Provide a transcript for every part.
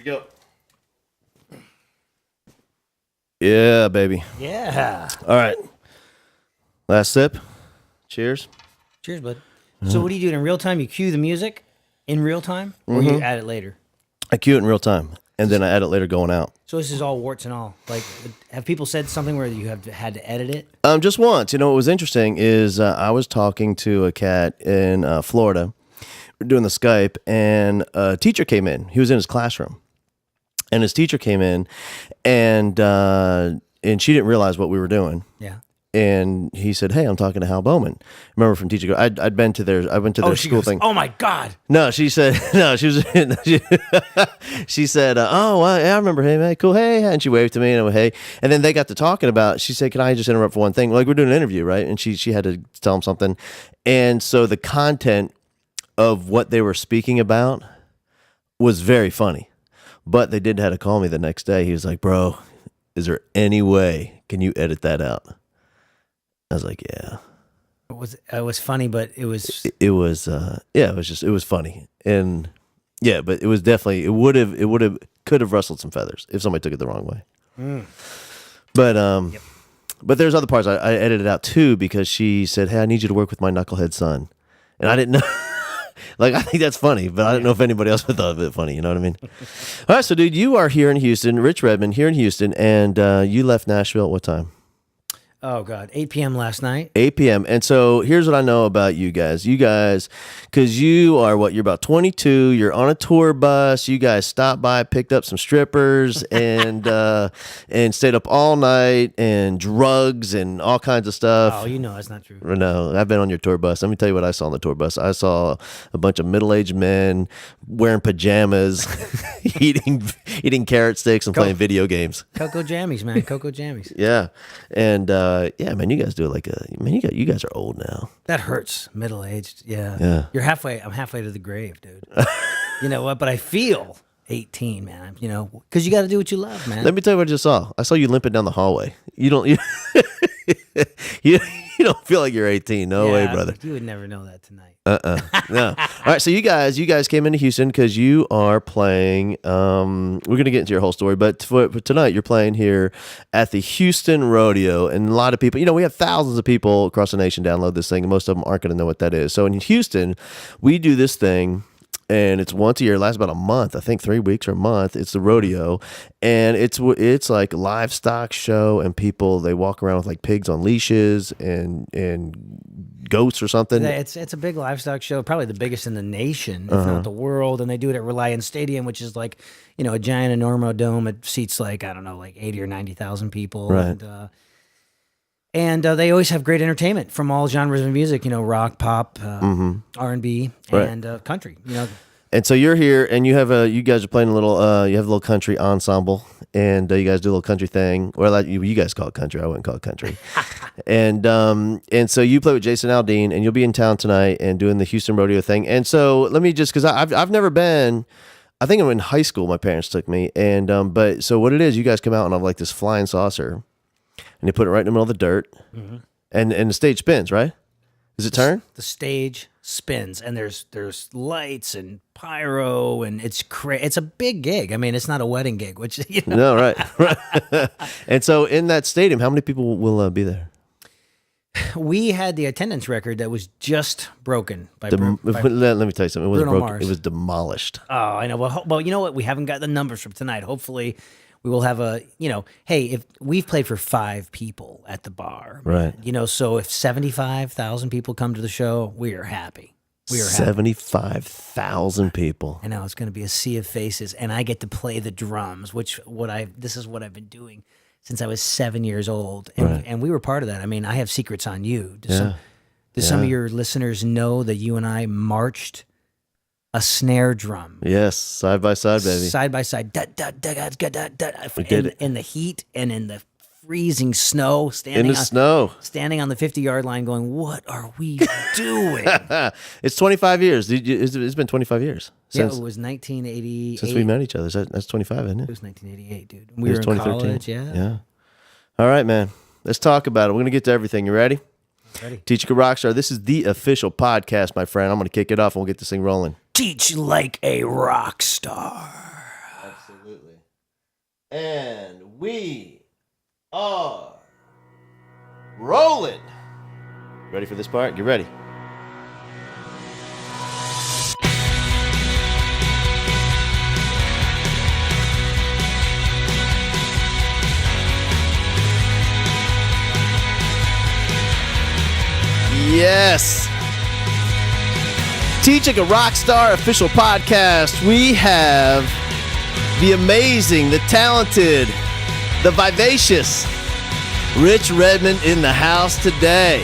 we go. Yeah, baby. Yeah. All right. Last sip. Cheers. Cheers, bud. So what do you do in real time? You cue the music in real time, or you add it later? I cue it in real time, and then I add it later going out. So this is all warts and all. Like, have people said something where you have had to edit it? Just once. You know, what was interesting is I was talking to a cat in Florida. We're doing the Skype, and a teacher came in. He was in his classroom, and his teacher came in, and she didn't realize what we were doing. Yeah. And he said, "Hey, I'm talking to Hal Bowman. Remember from Teacher Go? I went to their school goes, thing. Oh my God! No, she said no. She was. She said, "Oh, well, yeah, I remember him. Hey, cool. Hey," and she waved to me and I went, "Hey." And then they got to talking about. She said, "Can I just interrupt for one thing? Like we're doing an interview, right?" And she had to tell him something, and so the content of what they were speaking about was very funny, but they did have to call me the next day. He was like, "Bro, is there any way can you edit that out?" I was like, yeah. It was funny, but it was it was funny. And yeah, but it was definitely could have rustled some feathers if somebody took it the wrong way. But but there's other parts I edited out too because she said, "Hey, I need you to work with my knucklehead son." And I didn't know like I think that's funny, but I didn't know if anybody else would thought of it funny, you know what I mean? All right, so dude, you are here in Houston, Rich Redmond here in Houston, and you left Nashville at what time? Oh, God. 8 p.m. last night. 8 p.m. And so here's what I know about you guys. You guys, because you are you're about 22. You're on a tour bus. You guys stopped by, picked up some strippers, and stayed up all night, and drugs, and all kinds of stuff. Oh, you know that's not true. No, I've been on your tour bus. Let me tell you what I saw on the tour bus. I saw a bunch of middle-aged men wearing pajamas, eating carrot sticks, and playing video games. Cocoa jammies, man. Cocoa jammies. Yeah. And yeah, man, you guys do it you guys are old now. That hurts. Middle aged. Yeah. Yeah. You're halfway. I'm halfway to the grave, dude. You know what? But I feel 18, man. You know, because you got to do what you love, man. Let me tell you what I just saw. I saw you limping down the hallway. You don't you don't feel like you're 18. No way, brother. You would never know that tonight. No. All right, so you guys came into Houston because you are playing. We're gonna get into your whole story, but for tonight you're playing here at the Houston Rodeo, and a lot of people. You know, we have thousands of people across the nation download this thing, and most of them aren't gonna know what that is. So in Houston, we do this thing. And it's once a year. It lasts about a month. I think 3 weeks or a month. It's the rodeo, and it's like a livestock show, and people they walk around with like pigs on leashes and goats or something. It's a big livestock show, probably the biggest in the nation, if not the world. And they do it at Reliance Stadium, which is like a giant enormo dome. It seats like I don't know, like 80 or 90,000 people. Right. And they always have great entertainment from all genres of music, rock, pop, R&B, and country. And so you're here, and you guys are playing a little. You have a little country ensemble, and you guys do a little country thing. Well, you guys call it country. I wouldn't call it country. and so you play with Jason Aldean, and you'll be in town tonight and doing the Houston Rodeo thing. And so let me just because I've never been. I think I'm in high school. My parents took me, and but so what it is, you guys come out and I'm like this flying saucer. And they put it right in the middle of the dirt, and the stage spins, right? Does it turn? The stage spins, and there's lights and pyro, and it's a big gig. I mean, it's not a wedding gig, which No, right. And so in that stadium, how many people will be there? We had the attendance record that was just broken by let me tell you something. It wasn't Bruno broken. Mars. It was demolished. Oh, I know. Well, you know what? We haven't got the numbers from tonight. Hopefully, we will have hey, if we've played for 5 people at the bar, right? So if 75,000 people come to the show, we are happy. We are 75,000 people. I know it's going to be a sea of faces, and I get to play the drums, this is what I've been doing since I was 7 years old, and we were part of that. I mean, I have secrets on you. Does some of your listeners know that you and I marched a snare drum? Yes, side by side, baby. Side by side. In the heat and in the freezing snow, standing on the 50-yard line going, what are we doing? It's 25 years. It's been 25 years. Since, it was 1988. Since we met each other. That's 25, isn't it? It was 1988, dude. We were in college, Yeah. All right, man. Let's talk about it. We're going to get to everything. You ready? Ready. Teach Like a Rockstar. This is the official podcast, my friend. I'm going to kick it off and we'll get this thing rolling. Teach like a rock star. Absolutely. And we are rolling. Ready for this part? Get ready. Yes. Teaching a Rockstar official podcast. We have the amazing, the talented, the vivacious Rich Redmond in the house today.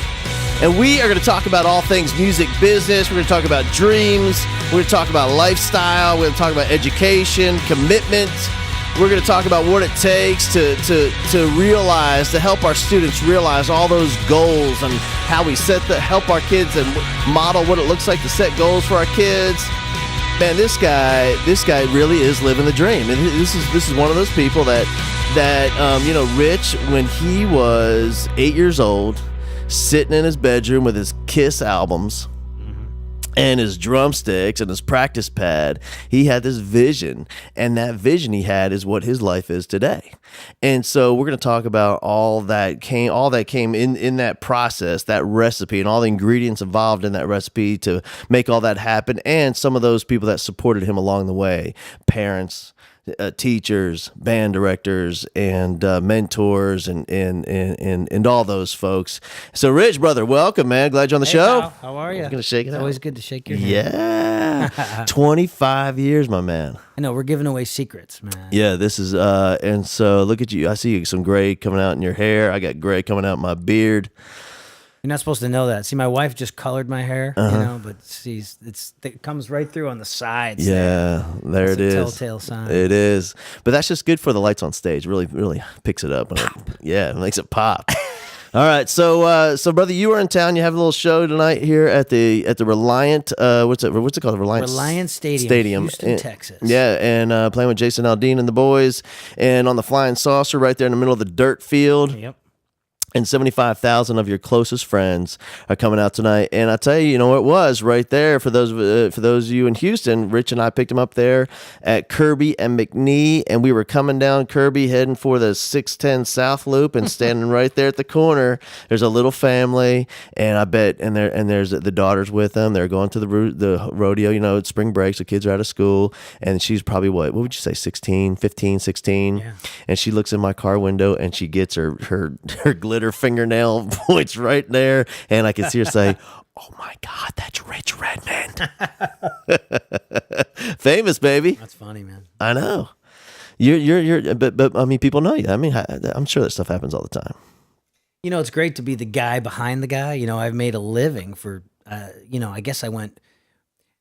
And we are going to talk about all things music business. We're going to talk about dreams. We're going to talk about lifestyle. We're going to talk about education, commitment. We're going to talk about what it takes to realize, to help our students realize all those goals and how we help our kids and model what it looks like to set goals for our kids. Man, this guy really is living the dream. And this is one of those people that Rich, when he was 8 years old, sitting in his bedroom with his Kiss albums and his drumsticks and his practice pad, he had this vision, and that vision he had is what his life is today. And so we're going to talk about all that came in that process, that recipe, and all the ingredients involved in that recipe to make all that happen, and some of those people that supported him along the way, parents, teachers, band directors, and mentors, and all those folks. So, Rich, brother, welcome, man. Glad you're on the show. Pal, how are you? I'm gonna shake it. It's always good to shake your hand. Yeah, 25 years, my man. I know we're giving away secrets, man. Yeah, this is and so look at you. I see some gray coming out in your hair. I got gray coming out in my beard. You're not supposed to know that. See, my wife just colored my hair, but it comes right through on the sides. Yeah, there it is. Telltale sign. It is, but that's just good for the lights on stage. Really, really picks it up. It makes it pop. All right, so brother, you are in town. You have a little show tonight here at the Reliant. What's it called? Reliant Stadium, Houston, Texas. Yeah, and playing with Jason Aldean and the boys, and on the Flying Saucer right there in the middle of the dirt field. Yep. And 75,000 of your closest friends are coming out tonight. And I tell you, it was right there for those of you in Houston. Rich and I picked them up there at Kirby and McNee, and we were coming down Kirby heading for the 610 South Loop, and standing right there at the corner, there's a little family, and I bet, and there's the daughters with them. They're going to the rodeo. It's spring break, so kids are out of school, and she's probably what would you say, 16, 15, 16? Yeah. And she looks in my car window, and she gets her glitter fingernail points right there, and I can see her say, "Oh my God, that's Rich Redmond." Famous, baby. That's funny, man. I know. But I mean, people know you. I mean, I'm sure that stuff happens all the time. It's great to be the guy behind the guy. I've made a living for, I guess I went.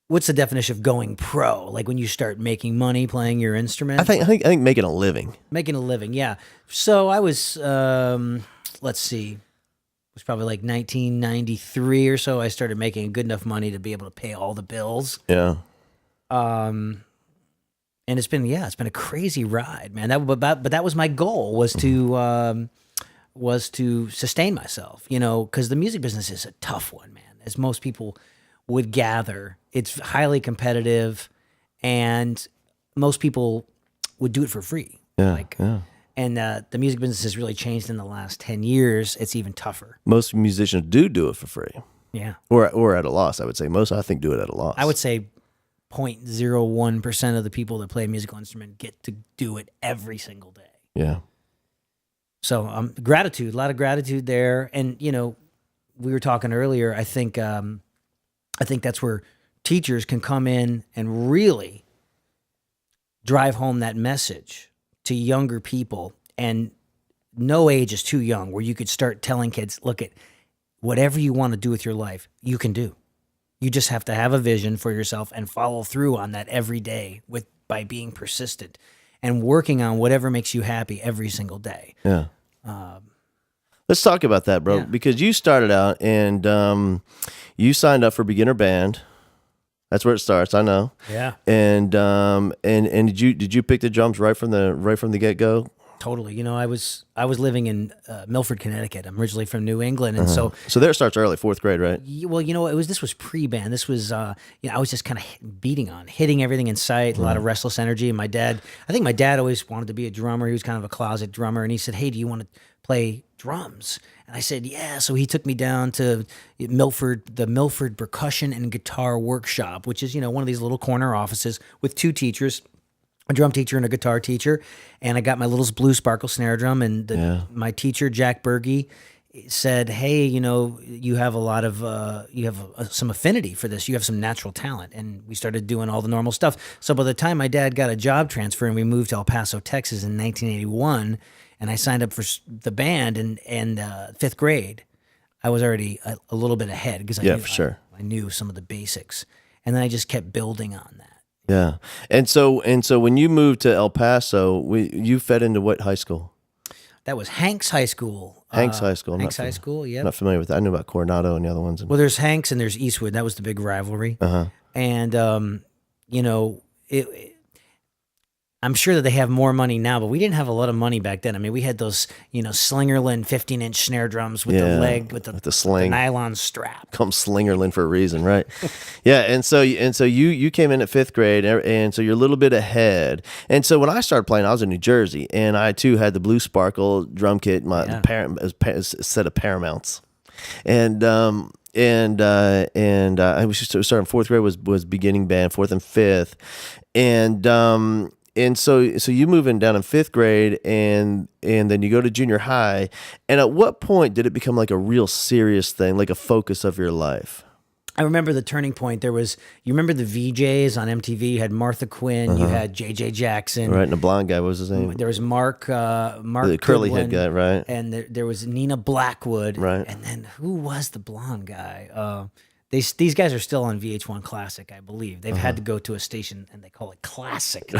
What's the definition of going pro? Like when you start making money playing your instrument? I think making a living. Making a living, yeah. So I was, let's see, it was probably like 1993 or so. I started making good enough money to be able to pay all the bills. Yeah. And it's been a crazy ride, man. But that was my goal, was to sustain myself, because the music business is a tough one, man. As most people would gather, it's highly competitive, and most people would do it for free. Yeah. And the music business has really changed in the last 10 years. It's even tougher. Most musicians do it for free. Yeah. Or at a loss, I would say. Most, I think, do it at a loss. I would say 0.01% of the people that play a musical instrument get to do it every single day. Yeah. So gratitude, a lot of gratitude there. And, we were talking earlier, I think that's where teachers can come in and really drive home that message to younger people. And no age is too young where you could start telling kids, look, at whatever you want to do with your life, you can do. You just have to have a vision for yourself and follow through on that every day by being persistent and working on whatever makes you happy every single day. Yeah. Let's talk about that, bro, because you started out and you signed up for beginner band. That's where it starts, I know. Yeah. And did you pick the drums right from the get go? Totally. You know, I was living in Milford, Connecticut. I'm originally from New England, and so there it starts early, 4th grade, right? well, you know, this was pre-band. This was you know, I was just kind of hitting everything in sight. A lot of restless energy. And I think my dad always wanted to be a drummer. He was kind of a closet drummer, and he said, "Hey, do you want to play drums?" And I said, "Yeah." So he took me down to the Milford Percussion and Guitar Workshop, which is, you know, one of these little corner offices with 2 teachers, a drum teacher and a guitar teacher. And I got my little blue sparkle snare drum, and my teacher, Jack Berge, said, "Hey, you know, you have a lot of you have some affinity for this. You have some natural talent." And we started doing all the normal stuff. So by the time my dad got a job transfer and we moved to El Paso, Texas in 1981, and I signed up for the band in 5th grade, I was already a little bit ahead because I knew some of the basics, and then I just kept building on that. Yeah. And so when you moved to El Paso, you fed into what high school? That was Hanks High School. Hanks High School. Hanks High School, yeah. I'm not familiar with that. I knew about Coronado and the other ones. Well, there's Hanks and there's Eastwood. That was the big rivalry. And, you know, I'm sure that they have more money now, but we didn't have a lot of money back then. I mean, we had those, you know, Slingerland 15-inch snare drums with the leg, with the sling, the nylon strap. Come Slingerland for a reason, right? Yeah, and so you came in at 5th grade, and so you're a little bit ahead. And so when I started playing, I was in New Jersey, and I too had the Blue Sparkle drum kit, my set of Paramounts, and I was just starting 4th grade was beginning band, 4th and 5th, and so you move in down in 5th grade, and then you go to junior high. And at what point did it become like a real serious thing, like a focus of your life? I remember the turning point. You remember the VJs on MTV? You had Martha Quinn, you had JJ Jackson. Right, and the blonde guy, what was his name? There was Mark the curly head guy, right? And there was Nina Blackwood. Right. And then who was the blonde guy? These guys are still on VH1 Classic, I believe. They've had to go to a station, and they call it Classic.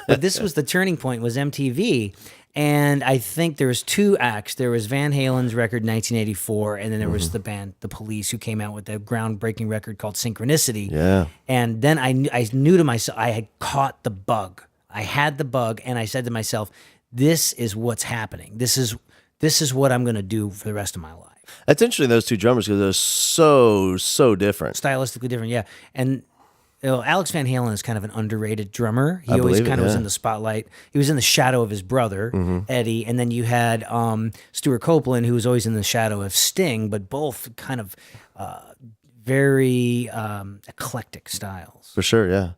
But this was the turning point, was MTV. And I think there was 2 acts. There was Van Halen's record, 1984, and then there was the band The Police, who came out with a groundbreaking record called Synchronicity. Yeah. And then I knew to myself, I had caught the bug. I had the bug, and I said to myself, this is what's happening. This is what I'm going to do for the rest of my life. That's interesting, those 2 drummers, because they're so different. Stylistically different, yeah. And you know, Alex Van Halen is kind of an underrated drummer. He always kind of was in the spotlight. He was in the shadow of his brother, Eddie. And then you had Stuart Copeland, who was always in the shadow of Sting, but both kind of very eclectic styles. For sure, yeah.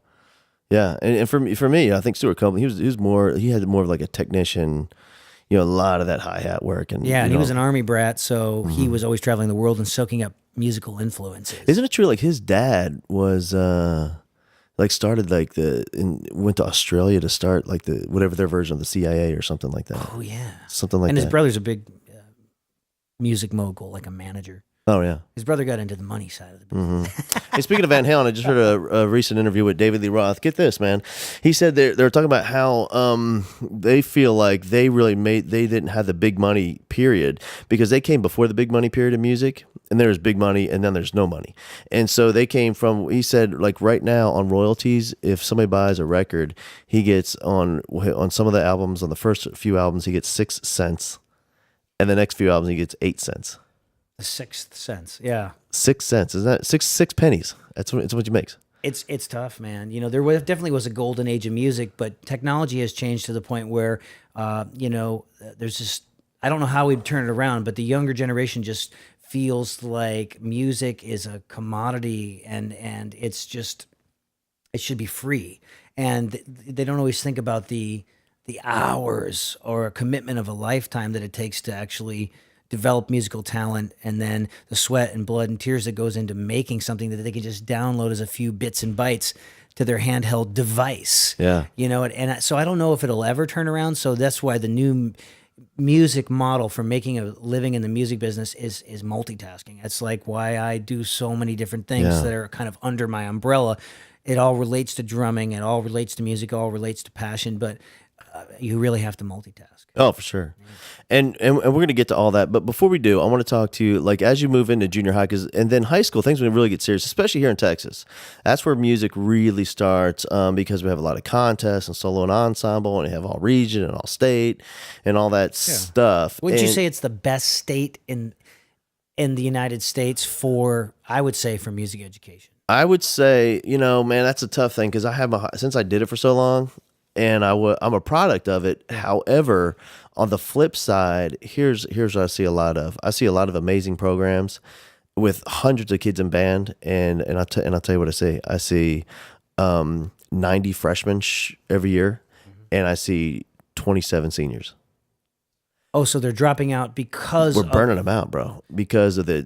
Yeah, and for me, I think Stuart Copeland, he had more of like a technician, you know, a lot of that hi-hat work. And he was an Army brat, so he was always traveling the world and soaking up musical influences. Isn't it true, like his dad was started went to Australia to start like whatever their version of the CIA or something like that? Oh yeah, something like that. And his brother's a big music mogul, like a manager. Oh yeah, his brother got into the money side of the business. Hey, speaking of Van Halen, I just heard a recent interview with David Lee Roth. Get this, man. He said they were talking about how they feel like they didn't have the big money period because they came before the big money period of music, and there's big money and then there's no money. And so they came from, he said, like right now on royalties, if somebody buys a record, he gets on some of the albums, on the first few albums, he gets 6 cents, and the next few albums he gets 8 cents. The 6th sense, yeah. 6 cents, isn't that six pennies? That's what he makes. It's tough, man. You know, definitely was a golden age of music, but technology has changed to the point where, you know, there's just, I don't know how we'd turn it around, but the younger generation just feels like music is a commodity, and it's just, it should be free, and they don't always think about the hours or a commitment of a lifetime that it takes to actually develop musical talent, and then the sweat and blood and tears that goes into making something that they can just download as a few bits and bytes to their handheld device. Yeah. You know, and so I don't know if it'll ever turn around. So that's why the new music model for making a living in the music business is multitasking. It's like why I do so many different things that are kind of under my umbrella. It all relates to drumming, it all relates to music, it all relates to passion, but you really have to multitask. Oh, for sure. And we're going to get to all that. But before we do, I want to talk to you, like, as you move into junior high, and then high school, things will really get serious, especially here in Texas. That's where music really starts, because we have a lot of contests and solo and ensemble, and we have all region and all state and all that stuff. Would you say it's the best state in the United States for, I would say, for music education? I would say, man, that's a tough thing because since I did it for so long, and I'm a product of it. However, on the flip side, here's what I see a lot of. I see a lot of amazing programs with hundreds of kids in band, and I'll tell you what I see. I see 90 freshmen every year, and I see 27 seniors. Oh, so they're dropping out because we're burning them out, bro. Because we're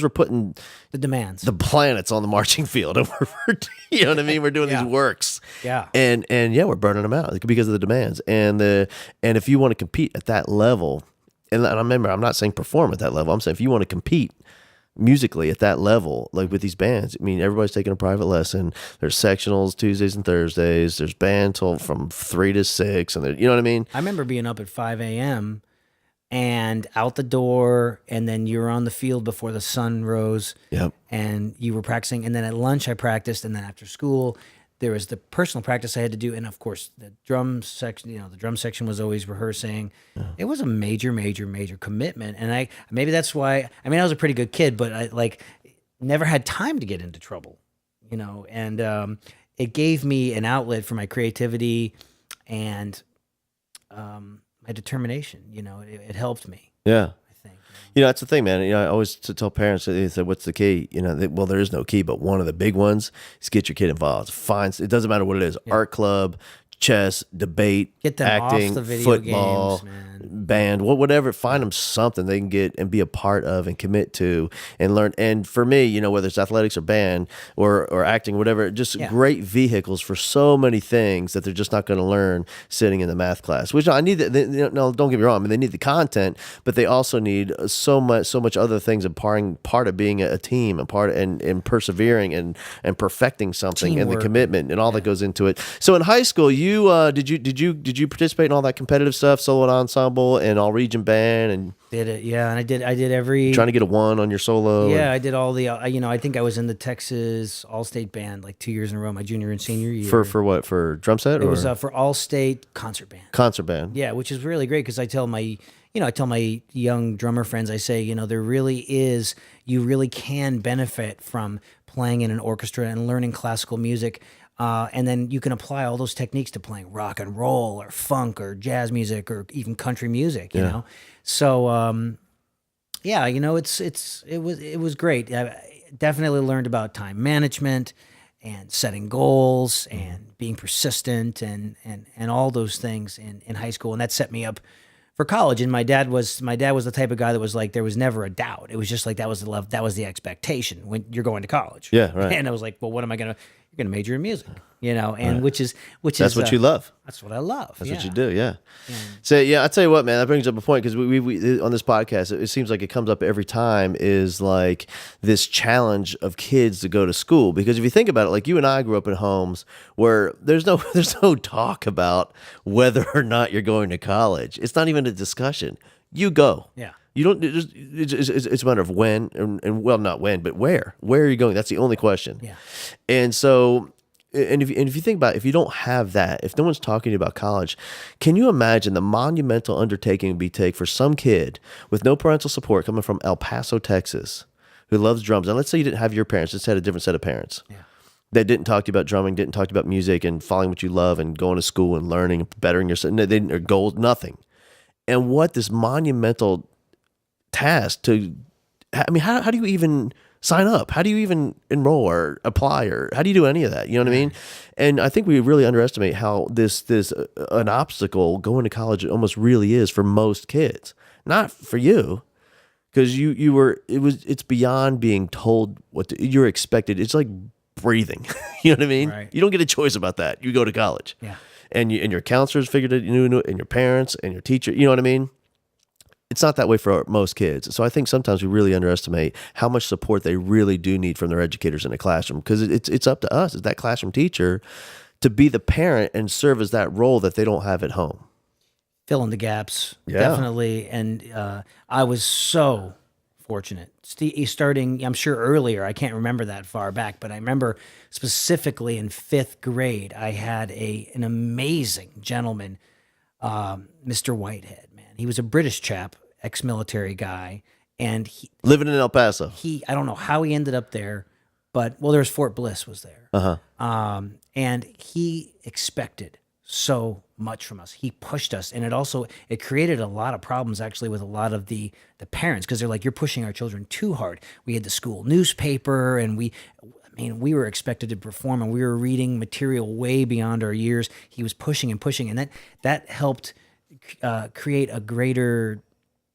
putting the demands, the planets on the marching field, and we're you know what I mean. We're doing these works, and we're burning them out because of the demands. And if you want to compete at that level, and I remember, I'm not saying perform at that level. I'm saying if you want to compete musically at that level, like with these bands, I mean, everybody's taking a private lesson. There's sectionals Tuesdays and Thursdays. There's band till from 3 to 6, and you know what I mean. I remember being up at 5 a.m. and out the door, and then you were on the field before the sun rose. Yep. And you were practicing, and then at lunch I practiced, and then after school there was the personal practice I had to do, and of course the drum section. The drum section was always rehearsing. Yeah. It was a major commitment, and maybe that's why. I mean, I was a pretty good kid, but I never had time to get into trouble, And it gave me an outlet for my creativity and my determination. It helped me. Yeah. That's the thing, man. I always tell parents, they say, what's the key? Well, there is no key, but one of the big ones is get your kid involved. It doesn't matter what it is. Art club, chess, debate, get them acting, off the video football, games, man. Band, whatever. Find them something they can get and be a part of and commit to and learn. And for me, whether it's athletics or band or acting, whatever, just great vehicles for so many things that they're just not going to learn sitting in the math class. Which I need. No, don't get me wrong. I mean, they need the content, but they also need so much other things. And part of being a team and persevering and perfecting something. Teamwork. And the commitment and all that goes into it. So in high school, you did you participate in all that competitive stuff, solo and ensemble, and all region band, and did it? Yeah, and I did every trying to get a 1 on your solo. Yeah, I did all the. I think I was in the Texas All-State Band like 2 years in a row, my junior and senior year. For what? For drum set? It was for All-State concert band. Concert band. Yeah, which is really great because I tell my young drummer friends, I say, there really is. You really can benefit from playing in an orchestra and learning classical music. And then you can apply all those techniques to playing rock and roll or funk or jazz music or even country music, you know? So, it was great. I definitely learned about time management and setting goals and being persistent and all those things in high school. And that set me up for college. And my dad was the type of guy that was like, there was never a doubt. It was just like, that was the expectation when you're going to college. Yeah. Right. And I was like, well, what am I going to, you're going to major in music, and right. which is that's what you love. That's what I love. That's what you do. Yeah. So I'll tell you what, man, that brings up a point because we on this podcast, it seems like it comes up every time is like this challenge of kids to go to school. Because if you think about it, like you and I grew up in homes where there's no talk about whether or not you're going to college. It's not even a discussion. You go. Yeah. You don't. It's a matter of when, and well, not when, but where. Where are you going? That's the only question. Yeah. And so, if you think about it, if you don't have that, if no one's talking to you about college, can you imagine the monumental undertaking it would be take for some kid with no parental support coming from El Paso, Texas, who loves drums? And let's say you didn't have your parents, just had a different set of parents. Yeah. That didn't talk to you about drumming, didn't talk to you about music and following what you love and going to school and learning and bettering yourself. They didn't, or goals, nothing. And what this monumental task to, I mean, how do you even sign up? How do you even enroll or apply, or how do you do any of that? You know what I mean? And I think we really underestimate how this an obstacle going to college almost really is for most kids. Not for you, because it's beyond being told you're expected. It's like breathing. You know what I mean? Right. You don't get a choice about that. You go to college. Yeah. And your counselors figured it, and your parents and your teacher. You know what I mean? It's not that way for most kids. So I think sometimes we really underestimate how much support they really do need from their educators in a classroom, because it's up to us as that classroom teacher to be the parent and serve as that role that they don't have at home. Fill in the gaps, Yeah. definitely. And I was so fortunate. Starting, I'm sure earlier, I can't remember that far back, but I remember specifically in 5th grade, I had an amazing gentleman, Mr. Whitehead, man. He was a British chap, ex-military guy, and Living in El Paso. I don't know how he ended up there, but, well, there's Fort Bliss was there. And he expected so much from us. He pushed us, and it created a lot of problems actually with a lot of the parents, because they're like, you're pushing our children too hard. We had the school newspaper, and we were expected to perform, and we were reading material way beyond our years. He was pushing and pushing, and that helped create a greater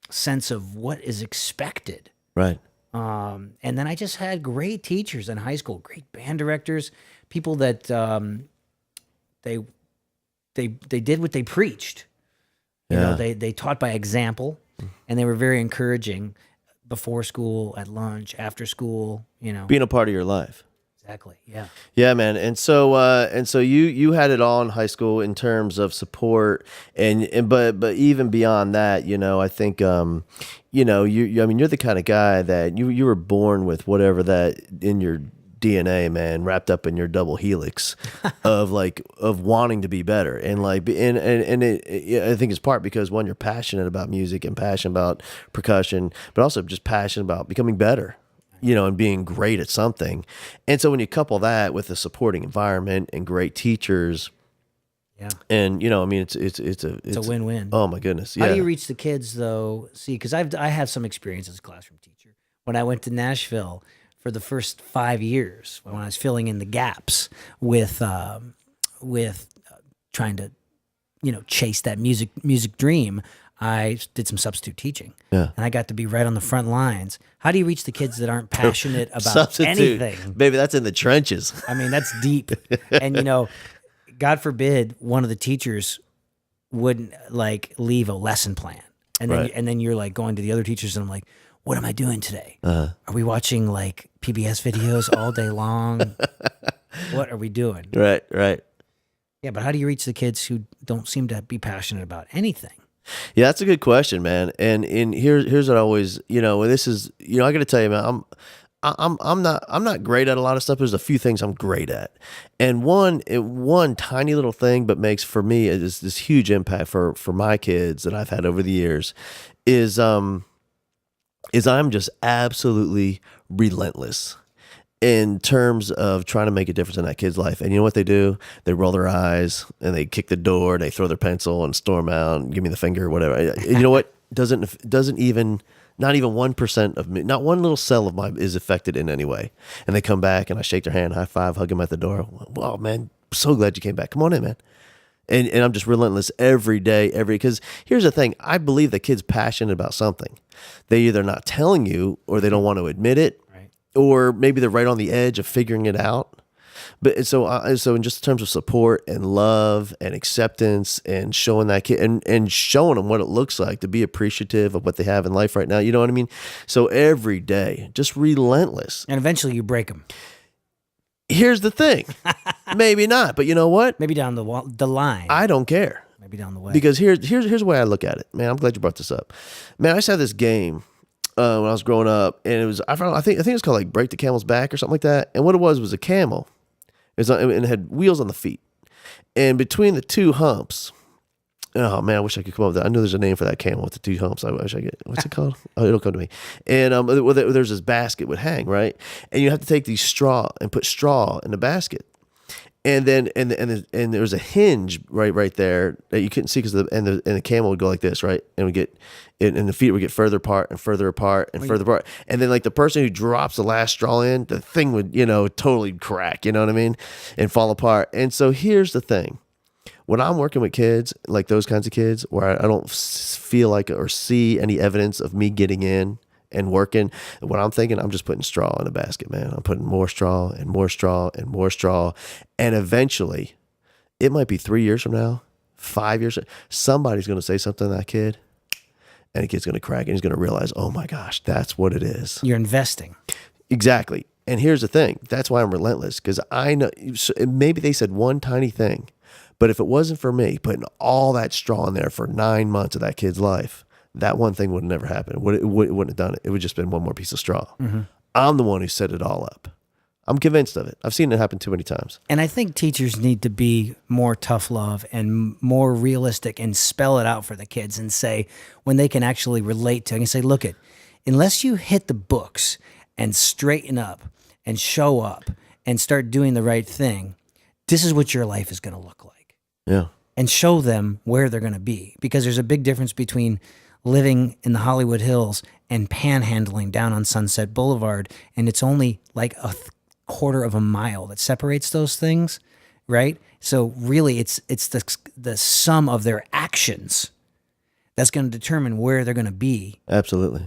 sense of what is expected. Right. And then I just had great teachers in high school, great band directors, people that they did what they preached. You know, they taught by example, and they were very encouraging before school, at lunch, after school, you know. Being a part of your life. Exactly. Yeah. Yeah, man. And so you had it all in high school in terms of support, but even beyond that, you know, I think you know, you're the kind of guy that you were born with whatever that in your DNA, man, wrapped up in your double helix of wanting to be better. And I think it's part because, one, you're passionate about music and passionate about percussion, but also just passionate about becoming better, you know, and being great at something. And so when you couple that with a supporting environment and great teachers, yeah, and you know, I mean, it's a win-win. Oh my goodness. How do you reach the kids though? See, because I have some experience as a classroom teacher. When I went to Nashville for the first 5 years, when I was filling in the gaps with trying to, you know, chase that music dream, I did some substitute teaching. Yeah. And I got to be right on the front lines. How do you reach the kids that aren't passionate about anything? Baby, that's in the trenches. I mean, that's deep. And, you know, God forbid one of the teachers wouldn't leave a lesson plan. And then, and then you're like going to the other teachers, and I'm like, what am I doing today? Are we watching like PBS videos all day long? What are we doing? Right. Yeah, but how do you reach the kids who don't seem to be passionate about anything? Yeah, that's a good question, man. And here's what I always, you know, this is, you know, I got to tell you, man, I'm not great at a lot of stuff. There's a few things I'm great at, and one tiny little thing, but makes for me is this huge impact for my kids that I've had over the years, is I'm just absolutely relentless in terms of trying to make a difference in that kid's life. And you know what they do? They roll their eyes and they kick the door and they throw their pencil and storm out and give me the finger or whatever. You know what? Doesn't even, not even 1% of me, not one little cell of mine is affected in any way. And they come back and I shake their hand, high five, hug them at the door. Wow, man, so glad you came back. Come on in, man. And I'm just relentless every day, because here's the thing. I believe the kid's passionate about something. They either not telling you, or they don't want to admit it, Right. or maybe they're right on the edge of figuring it out. But so in just terms of support and love and acceptance and showing that kid and showing them what it looks like to be appreciative of what they have in life right now. You know what I mean? So every day, just relentless. And eventually you break them. Here's the thing. Maybe not, but you know what? Maybe down the line. I don't care. Maybe down the way. Because here's the way I look at it. Man, I'm glad you brought this up. Man, I used to have this game when I was growing up, and it was I think it was called like Break the Camel's Back or something like that. And what it was a camel. And it had wheels on the feet. And between the two humps, oh man, I wish I could come up with that. I know there's a name for that camel with the two humps. I wish I could. What's it called? Oh, it'll come to me. And there's this basket would hang, right? And you have to take these straw and put straw in the basket. And then and there was a hinge right there that you couldn't see because the camel would go like this, right? And the feet would get further apart and further apart and further apart. And then like the person who drops the last straw in, the thing would, you know, totally crack, you know what I mean? And fall apart. And so here's the thing. When I'm working with kids, like those kinds of kids, where I don't feel like or see any evidence of me getting in and working, what I'm thinking, I'm just putting straw in the basket, man. I'm putting more straw and more straw and more straw. And eventually, it might be 3 years from now, 5 years, somebody's going to say something to that kid, and the kid's going to crack, and he's going to realize, oh my gosh, that's what it is. You're investing. Exactly. And here's the thing. That's why I'm relentless, because I know maybe they said one tiny thing, but if it wasn't for me putting all that straw in there for 9 months of that kid's life, that one thing would have never happened. It wouldn't have done it. It would just been one more piece of straw. Mm-hmm. I'm the one who set it all up. I'm convinced of it. I've seen it happen too many times. And I think teachers need to be more tough love and more realistic and spell it out for the kids and say, when they can actually relate to it, and say, look, unless you hit the books and straighten up and show up and start doing the right thing, this is what your life is going to look like. Yeah. And show them where they're going to be, because there's a big difference between living in the Hollywood Hills and panhandling down on Sunset Boulevard, and it's only like a quarter of a mile that separates those things, right? So really, it's the sum of their actions that's going to determine where they're going to be. Absolutely.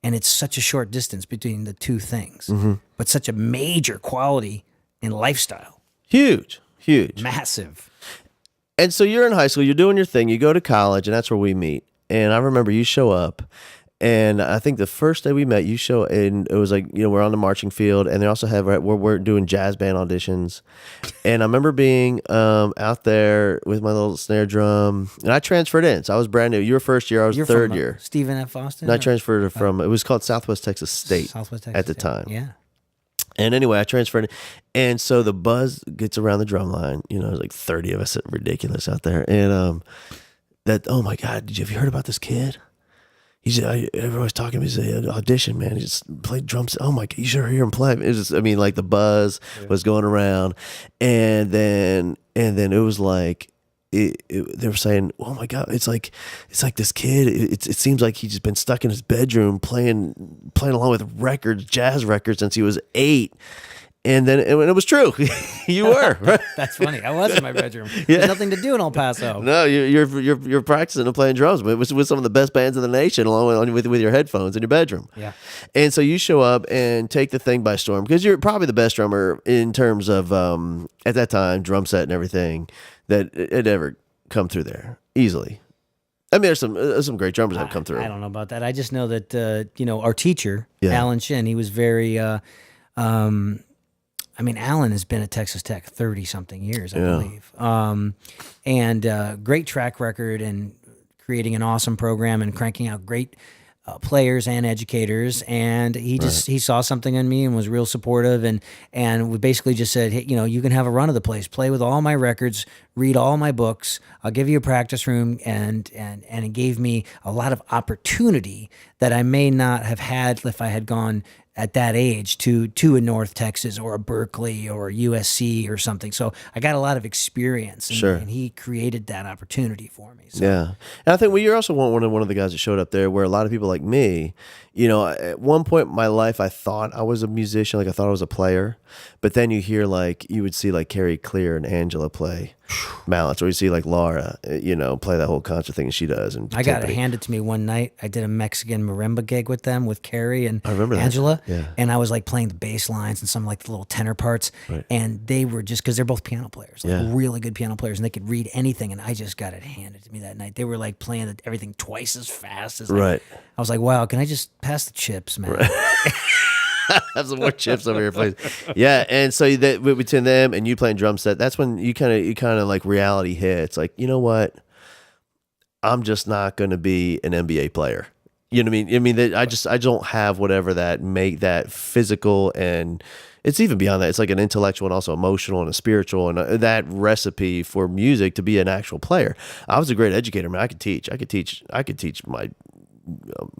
And it's such a short distance between the two things, mm-hmm. but such a major quality in lifestyle. Huge. Massive. And so you're in high school, you're doing your thing, you go to college, and that's where we meet. And I remember you show up, and I think the first day we met, you show, and it was like, we're on the marching field, and they also have, we're doing jazz band auditions. And I remember being out there with my little snare drum, and I transferred in, so I was brand new. You were first year, I was You're third from, year. Stephen F. Austin? And I transferred from, it was called Southwest Texas State at the time. Yeah. And anyway, I transferred, and so the buzz gets around the drum line. There's like 30 of us, ridiculous out there. And oh my God, have you heard about this kid? Everyone's talking to me. He's an audition, man. He just played drums. Oh my God, you should hear him play. It was just, like the buzz was going around, and then it was like, they were saying, "Oh my God, it's like this kid. It seems like he's just been stuck in his bedroom playing along with jazz records since he was 8." And then it was true. You were. Right? That's funny. I was in my bedroom. There's nothing to do in El Paso. No, you're practicing and playing drums with some of the best bands in the nation, along with your headphones in your bedroom. Yeah. And so you show up and take the thing by storm, because you're probably the best drummer in terms of at that time, drum set and everything that had ever come through there easily. I mean, there's some great drummers that have come through. I don't know about that. I just know that our teacher, Yeah. Alan Shin, he was very. Alan has been at Texas Tech 30-something years, I believe, and great track record and creating an awesome program and cranking out great players and educators. And he saw something in me and was real supportive. And we basically just said, hey, you can have a run of the place, play with all my records, read all my books. I'll give you a practice room. And it gave me a lot of opportunity that I may not have had if I had gone at that age to a North Texas or a Berkeley or a USC or something. So I got a lot of experience, and he created that opportunity for me. So. Yeah. And I think you're also one of the guys that showed up there where a lot of people like me, at one point in my life, I thought I was a musician, like I thought I was a player, but then you would see like Carrie Clear and Angela play mallets, or you see like Laura, play that whole concert thing she does. And I got it handed to me one night. I did a Mexican marimba gig with them, with Carrie and I remember Angela. That. Yeah. And I was like playing the bass lines and some like the little tenor parts. Right. And they were just, because they're both piano players, really good piano players, and they could read anything. And I just got it handed to me that night. They were like playing everything twice as fast as right. I was like, wow, can I just pass the chips, man? Right. Have some more chips over here, please. Yeah, and so that between them and you playing drum set, that's when you kind of like reality hits. Like, you know what? I'm just not going to be an NBA player. You know what I mean? I mean, I don't have whatever that physical, and it's even beyond that. It's like an intellectual and also emotional and a spiritual, and that recipe for music to be an actual player. I was a great educator, man. I could teach my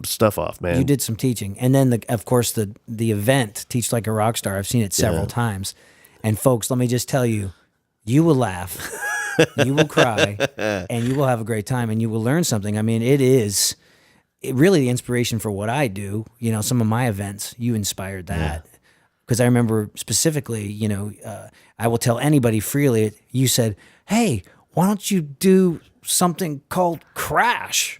stuff off, man. You did some teaching, and then of course the event, Teach Like a Rock Star. I've seen it several times, and folks, let me just tell you, you will laugh, you will cry, and you will have a great time, and you will learn something. I mean, it really the inspiration for what I do. Some of my events, you inspired that. Because I remember specifically, I will tell anybody freely. You said, "Hey, why don't you do something called Crash?"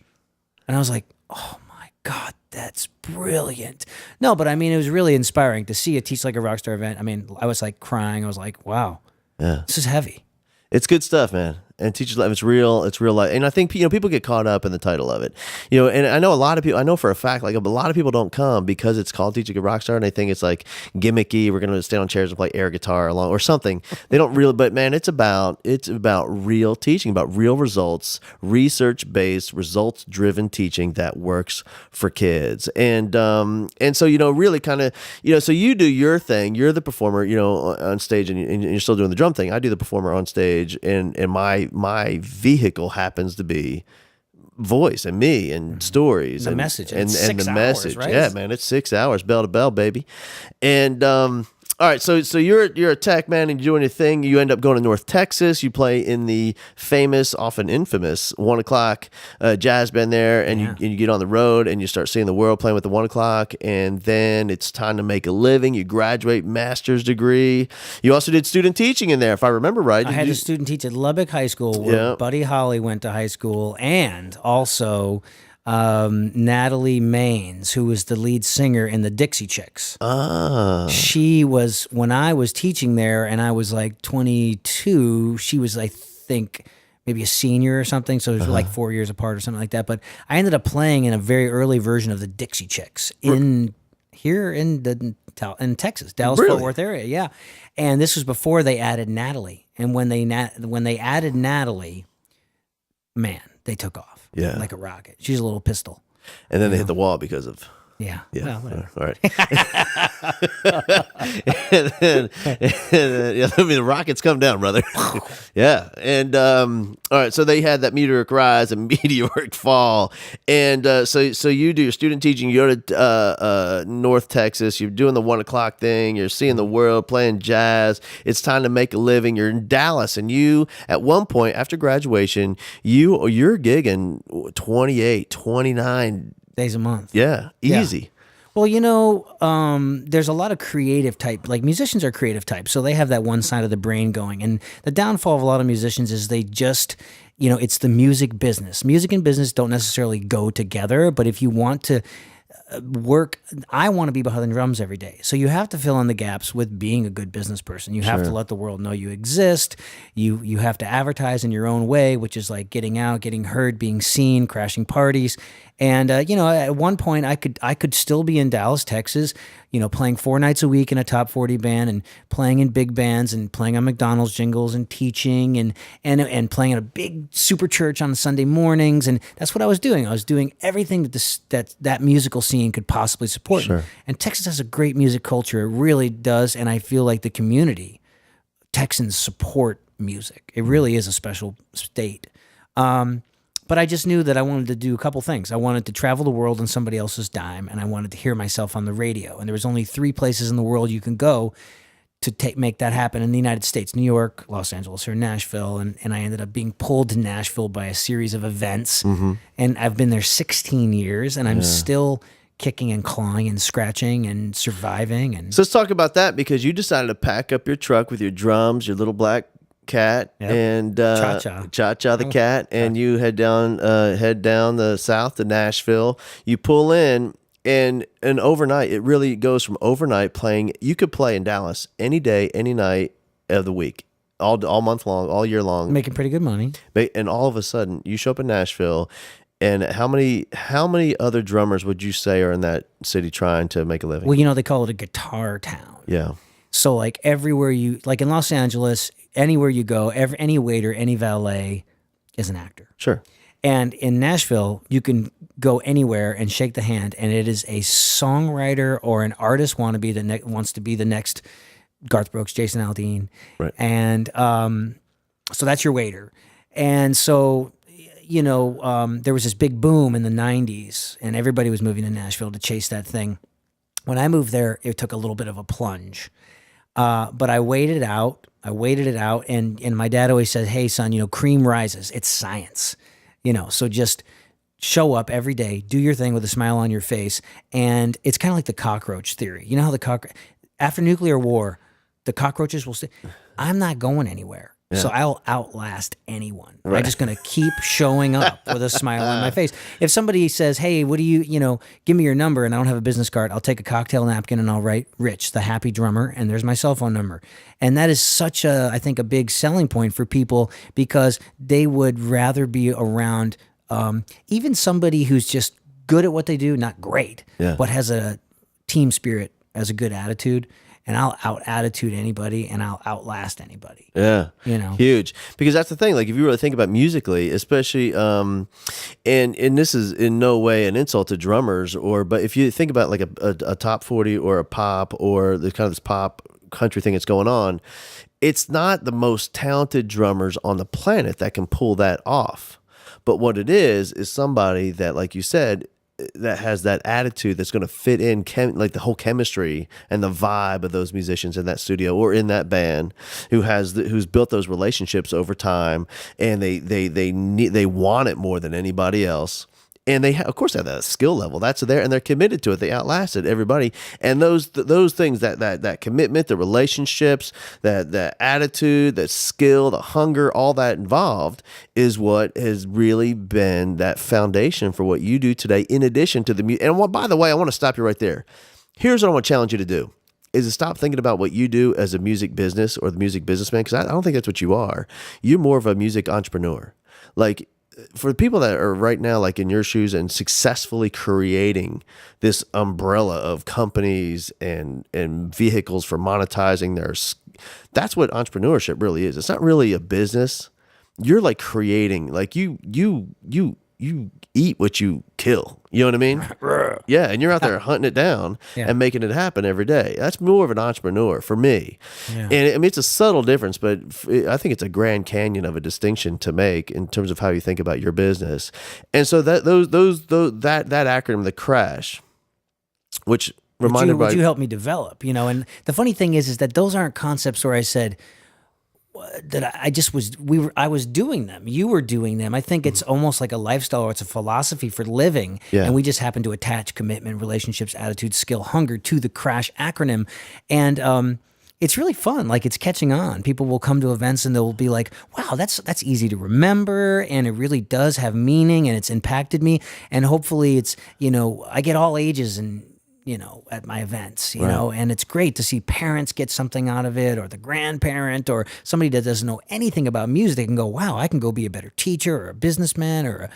And I was like, oh my God, that's brilliant. No, but I mean, it was really inspiring to see a Teach Like a Rockstar event. I mean, I was like crying. I was like, wow, this is heavy. It's good stuff, man. and teaches life. It's real. It's real life. And I think people get caught up in the title of it. And I know a lot of people. I know for a fact, like a lot of people don't come because it's called Teaching a Rockstar, and they think it's like gimmicky. We're going to stand on chairs and play air guitar along or something. They don't really. But man, it's about real teaching, about real results, research based, results driven teaching that works for kids. And so really kind of so you do your thing. You're the performer, on stage, and you're still doing the drum thing. I do the performer on stage, and my vehicle happens to be voice and me and stories the and message and the the hours, message. right? Yeah, man, it's 6 hours, bell to bell, baby. And all right, so you're a tech, man, and you're doing your thing. You end up going to North Texas. You play in the famous, often infamous 1 o'clock jazz band there, and you get on the road and you start seeing the world playing with the 1 o'clock, and then it's time to make a living. You graduate, master's degree. You also did student teaching in there, if I remember right. I had a student teach at Lubbock High School, where Buddy Holly went to high school, and also Natalie Maines, who was the lead singer in the Dixie Chicks. She was, when I was teaching there and I was like 22, she was, I think, maybe a senior or something. So it was like 4 years apart or something like that. But I ended up playing in a very early version of the Dixie Chicks in Texas, Dallas-Fort Worth area. Yeah. And this was before they added Natalie. And when they added Natalie, man, they took off. Yeah. Like a rocket. She's a little pistol. And then they hit the wall because of... Yeah. Yeah. Well, all right. and then, the rockets come down, brother. Yeah. And all right. So they had that meteoric rise and meteoric fall. And so you do your student teaching. You go to North Texas. You're doing the 1 o'clock thing. You're seeing the world, playing jazz. It's time to make a living. You're in Dallas, and you at one point after graduation, you're gigging 28, 29 days a month. Yeah, easy. Yeah. Well, there's a lot of creative type, like musicians are creative types, so they have that one side of the brain going. And the downfall of a lot of musicians is they just, it's the music business. Music and business don't necessarily go together, but if you want to work, I want to be behind the drums every day. So you have to fill in the gaps with being a good business person. You have to let the world know you exist. You have to advertise in your own way, which is like getting out, getting heard, being seen, crashing parties. And at one point I could still be in Dallas, Texas, playing 4 nights a week in a top 40 band and playing in big bands and playing on McDonald's jingles and teaching and playing at a big super church on Sunday mornings. And that's what I was doing. I was doing everything that musical scene could possibly support. Sure. And Texas has a great music culture. It really does. And I feel like the community, Texans support music. It really is a special state. But I just knew that I wanted to do a couple things. I wanted to travel the world on somebody else's dime, and I wanted to hear myself on the radio. And there was only 3 places in the world you can go to make that happen in the United States: New York, Los Angeles, or Nashville. And I ended up being pulled to Nashville by a series of events. Mm-hmm. And I've been there 16 years, and I'm still kicking and clawing and scratching and surviving. And so let's talk about that, because you decided to pack up your truck with your drums, your little black cat, and Cha-Cha the cat, and you head down the south to Nashville. You pull in, and overnight, it really goes from overnight playing. You could play in Dallas any day, any night of the week, all month long, all year long, making pretty good money. And all of a sudden, you show up in Nashville. And how many other drummers would you say are in that city trying to make a living? Well, they call it a guitar town. Yeah. So like everywhere like in Los Angeles, anywhere you go, any waiter, any valet is an actor. Sure. And in Nashville, you can go anywhere and shake the hand, and it is a songwriter or an artist wannabe that wants to be the next Garth Brooks, Jason Aldean. Right. And so that's your waiter. And so, there was this big boom in the 90s, and everybody was moving to Nashville to chase that thing. When I moved there, it took a little bit of a plunge. But I waited it out, and my dad always said, "Hey, son, cream rises. It's science. So just show up every day, do your thing with a smile on your face." And it's kind of like the cockroach theory. You know how after nuclear war, the cockroaches will say, "I'm not going anywhere. So I'll outlast anyone. Right. I'm just going to keep showing up with a smile on my face. If somebody says, hey, what do you, give me your number, and I don't have a business card, I'll take a cocktail napkin and I'll write Rich, the happy drummer, and there's my cell phone number. And that is such I think, a big selling point for people, because they would rather be around even somebody who's just good at what they do, not great, but has a team spirit, has a good attitude. And I'll out-attitude anybody, and I'll outlast anybody. Yeah. Huge. Because that's the thing. Like, if you really think about musically, especially, and this is in no way an insult to drummers, but if you think about like a top 40 or a pop, or the kind of this pop country thing that's going on, it's not the most talented drummers on the planet that can pull that off. But what it is somebody that, like you said, that has that attitude that's going to fit in like the whole chemistry and the vibe of those musicians in that studio or in that band, who's built those relationships over time, and they want it more than anybody else. And of course, they have that skill level that's there, and they're committed to it. They outlasted everybody. And those things, that commitment, the relationships, that attitude, that skill, the hunger, all that involved is what has really been that foundation for what you do today. In addition to the music, and by the way, I want to stop you right there. Here's what I want to challenge you to do: is to stop thinking about what you do as a music business or the music businessman, because I don't think that's what you are. You're more of a music entrepreneur. Like, for people that are right now, like in your shoes, and successfully creating this umbrella of companies and vehicles for monetizing that's what entrepreneurship really is. It's not really a business. You're like creating, like you eat what you kill. You know what I mean? Yeah. And you're out there hunting it down and making it happen every day. That's more of an entrepreneur for me. Yeah. And I mean, it's a subtle difference, but I think it's a Grand Canyon of a distinction to make in terms of how you think about your business. And so that acronym, the CRASH, which reminded would you help me develop, and the funny thing is that those aren't concepts where I said, that I was doing them. You were doing them. I think it's almost like a lifestyle, or it's a philosophy for living. Yeah. And we just happen to attach commitment, relationships, attitude, skill, hunger to the CRASH acronym. And it's really fun. Like, it's catching on. People will come to events and they'll be like, wow, that's easy to remember. And it really does have meaning, and it's impacted me. And hopefully it's, I get all ages and, at my events, and it's great to see parents get something out of it, or the grandparent, or somebody that doesn't know anything about music. They can go, wow, I can go be a better teacher, or a businessman, or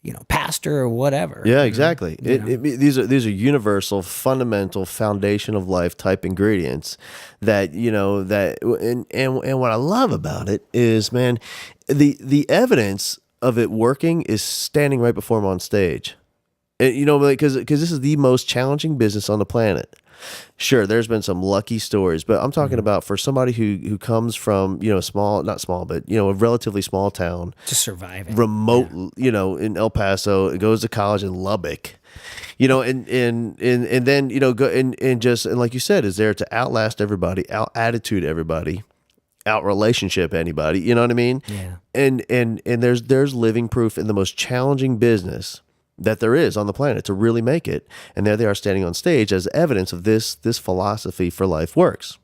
a pastor, or whatever. Yeah, exactly. These are universal, fundamental, foundation of life type ingredients that, and what I love about it is, man, the evidence of it working is standing right before them on stage. Because this is the most challenging business on the planet. Sure, there's been some lucky stories, but I'm talking about for somebody who comes from, not small, but, a relatively small town. Just surviving. Remote, in El Paso, goes to college in Lubbock, and then, go and like you said, is there to outlast everybody, out-attitude everybody, out-relationship anybody, you know what I mean? Yeah. And there's living proof in the most challenging business that there is on the planet to really make it. And there they are standing on stage as evidence of this philosophy for life works.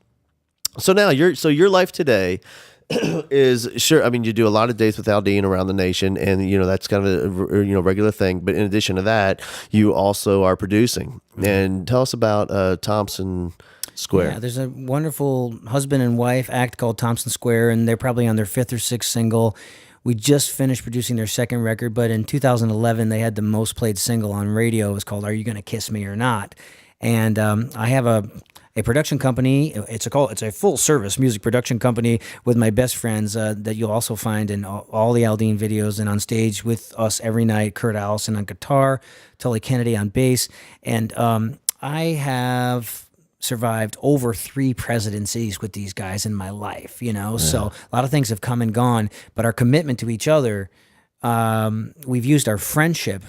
So now your life today is, sure, I mean, you do a lot of dates with Aldine around the nation, and that's kind of a regular thing. But in addition to that, you also are producing. And tell us about Thompson Square. Yeah, there's a wonderful husband and wife act called Thompson Square, and they're probably on their 5th or 6th single. We just finished producing their 2nd record, but in 2011, they had the most played single on radio. It was called Are You Gonna Kiss Me or Not? And I have a production company. It's a full-service music production company with my best friends that you'll also find in all the Aldine videos, and on stage with us every night, Kurt Allison on guitar, Tully Kennedy on bass. And I have survived over 3 presidencies with these guys in my life, so a lot of things have come and gone, but our commitment to each other, we've used our friendship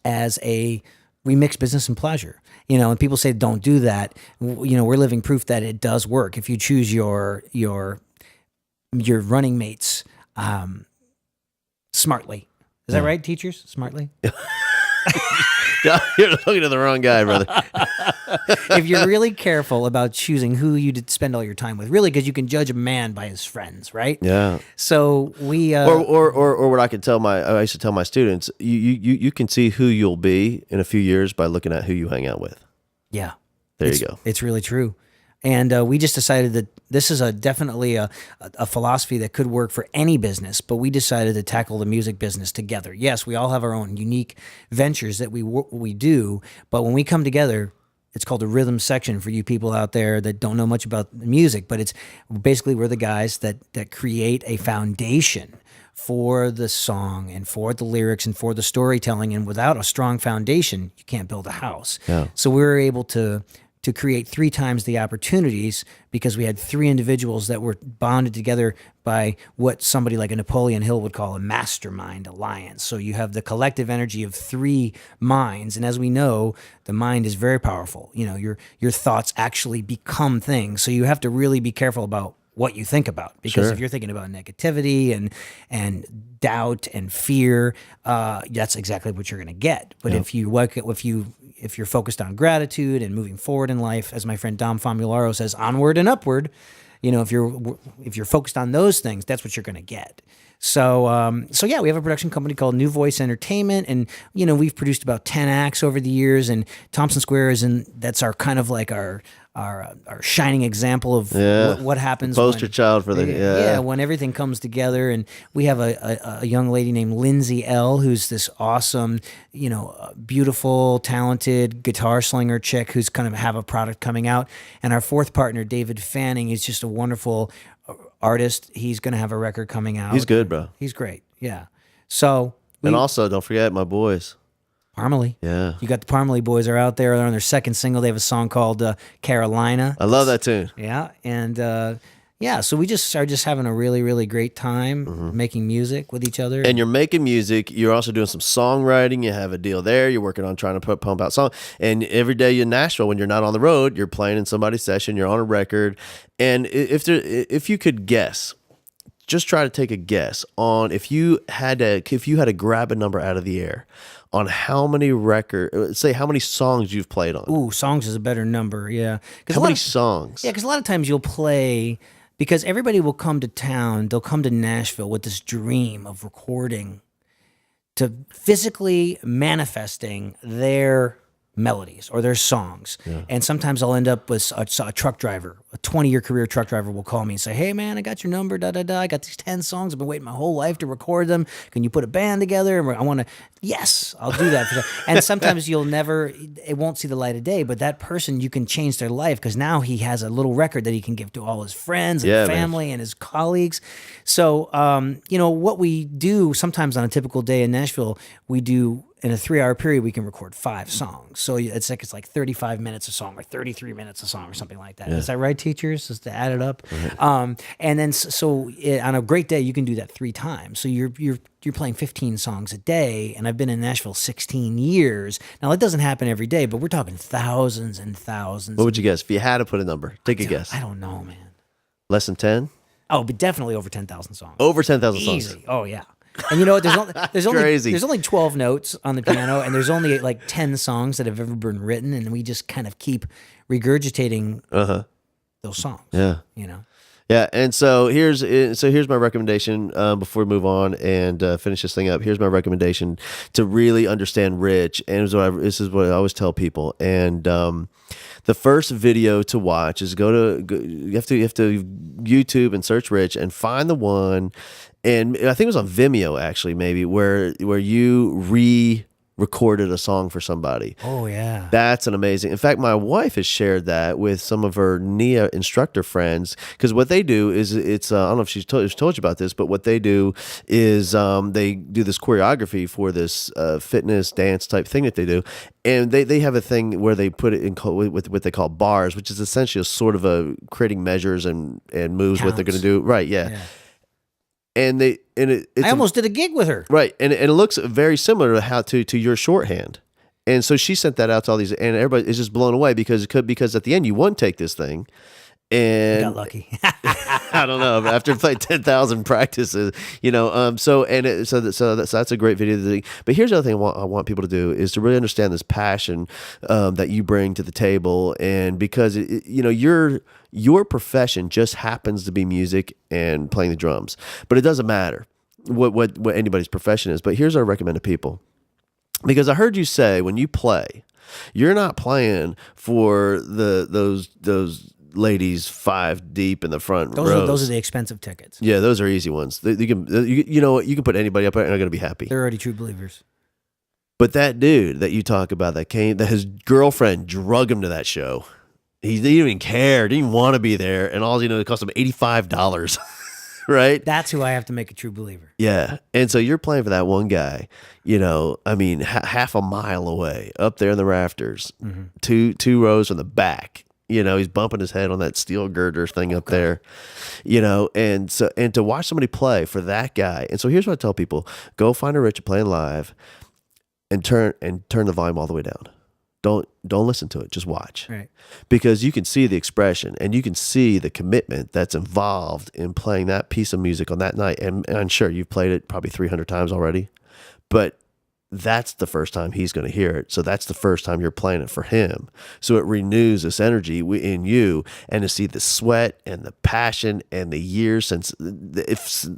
as we mix business and pleasure, and people say, don't do that. We're living proof that it does work. If you choose your running mates, smartly. Is that right, teachers? Smartly? You're looking at the wrong guy, brother. If you're really careful about choosing who you spend all your time with, really, because you can judge a man by his friends, right? Yeah. So we or what I used to tell my students, you can see who you'll be in a few years by looking at who you hang out with. Yeah. There you go. It's really true. And we just decided that this is definitely a philosophy that could work for any business, but we decided to tackle the music business together. Yes, we all have our own unique ventures that we do, but when we come together, it's called a rhythm section for you people out there that don't know much about music, but it's basically we're the guys that create a foundation for the song and for the lyrics and for the storytelling. And without a strong foundation, you can't build a house. Yeah. So we were able to create 3 times the opportunities because we had 3 individuals that were bonded together by what somebody like a Napoleon Hill would call a mastermind alliance. So you have the collective energy of 3 minds. And as we know, the mind is very powerful. You know, your thoughts actually become things. So you have to really be careful about what you think about, because if you're thinking about negativity and doubt and fear, that's exactly what you're going to get. But if you're focused on gratitude and moving forward in life, as my friend Dom Famularo says, onward and upward, you know, if you're focused on those things, that's what you're going to get. So yeah, we have a production company called New Voice Entertainment, and you know, we've produced about 10 acts over the years, and Thompson Square that's our kind of like our shining example of what happens. Poster child for the when everything comes together. And we have a young lady named Lindsay L, who's this awesome, you know, beautiful, talented guitar slinger chick who's kind of have a product coming out. And our 4th partner, David Fanning, is just a wonderful artist. He's going to have a record coming out. He's good, bro. He's great. Yeah. So and also, don't forget my boys. Parmalee. Yeah. You got the Parmalee boys are out there. They're on their 2nd single. They have a song called Carolina. I love that tune. Yeah. And yeah, so we just are just having a really, really great time making music with each other. And you're making music. You're also doing some songwriting. You have a deal there. You're working on trying to pump out songs. And every day in Nashville, when you're not on the road, you're playing in somebody's session. You're on a record. And if you could guess, just try to take a guess on if you had to grab a number out of the air on how many how many songs you've played on. Ooh, songs is a better number. Yeah. How many songs? Yeah, because a lot of times you'll play. Because everybody will come to town, they'll come to Nashville with this dream of recording, to physically manifesting their melodies or their songs. Yeah. And sometimes I'll end up with a truck driver, a 20-year career truck driver will call me and say, hey man, I got your number, I got these 10 songs. I've been waiting my whole life to record them. Can you put a band together? And yes, I'll do that. For sure. And sometimes it won't see the light of day, but that person, you can change their life because now he has a little record that he can give to all his friends and family and his colleagues. So, you know, what we do sometimes on a typical day in Nashville, we do in a 3-hour period, we can record 5 songs. So it's like 35 minutes a song or 33 minutes a song or something like that. Yeah. Is that right, teachers? Just to add it up. Right. And then on a great day, you can do that 3 times. So you're playing 15 songs a day. And I've been in Nashville 16 years. Now that doesn't happen every day, but we're talking thousands and thousands. What would you guess if you had to put a number? Take a guess. I don't know, man. Less than 10? Oh, but definitely over 10,000 songs. Over 10,000 songs. Easy. Oh yeah. And you know what? There's only 12 notes on the piano, and there's only like 10 songs that have ever been written, and we just kind of keep regurgitating those songs. Yeah, you know. Yeah, and so here's my recommendation before we move on and finish this thing up. Here's my recommendation to really understand Rich, and this is what I always tell people. And the first video to watch is you have to YouTube and search Rich and find the one. And I think it was on Vimeo, actually, maybe, where you re-recorded a song for somebody. Oh, yeah. That's an amazing. In fact, my wife has shared that with some of her NIA instructor friends, because what they do is I don't know if she's told you about this, but what they do is they do this choreography for this fitness dance type thing that they do. And they have a thing where they put it in with what they call bars, which is essentially a sort of creating measures and moves. Counts. What they're going to do. Right, yeah. And I almost did a gig with her. Right, and it looks very similar to your shorthand. And so she sent that out to all these, and everybody is just blown away because at the end you one take this thing, And Got lucky. I don't know. After playing 10,000 practices, so that's a great video. But here's the other thing I want people to do is to really understand this passion that you bring to the table, and because your profession just happens to be music and playing the drums, but it doesn't matter what anybody's profession is. But here's what I recommend to people, because I heard you say when you play, you're not playing for those ladies 5 deep in the front rows. Those are the expensive tickets. Yeah, those are easy ones. You know what? You can put anybody up there and they're going to be happy. They're already true believers. But that dude that you talk about that his girlfriend drug him to that show. He didn't even care. Didn't even want to be there. And all it cost him $85. Right? That's who I have to make a true believer. Yeah. And so you're playing for that one guy, half a mile away up there in the rafters, two rows from the back. He's bumping his head on that steel girder thing up there, and to watch somebody play for that guy. And so here's what I tell people: go find a Richard playing live and turn the volume all the way down. Don't listen to it. Just watch. Right. Because you can see the expression and you can see the commitment that's involved in playing that piece of music on that night. And I'm sure you've played it probably 300 times already, but that's the first time he's going to hear it. So that's the first time you're playing it for him. So it renews this energy in you, and to see the sweat and the passion and the years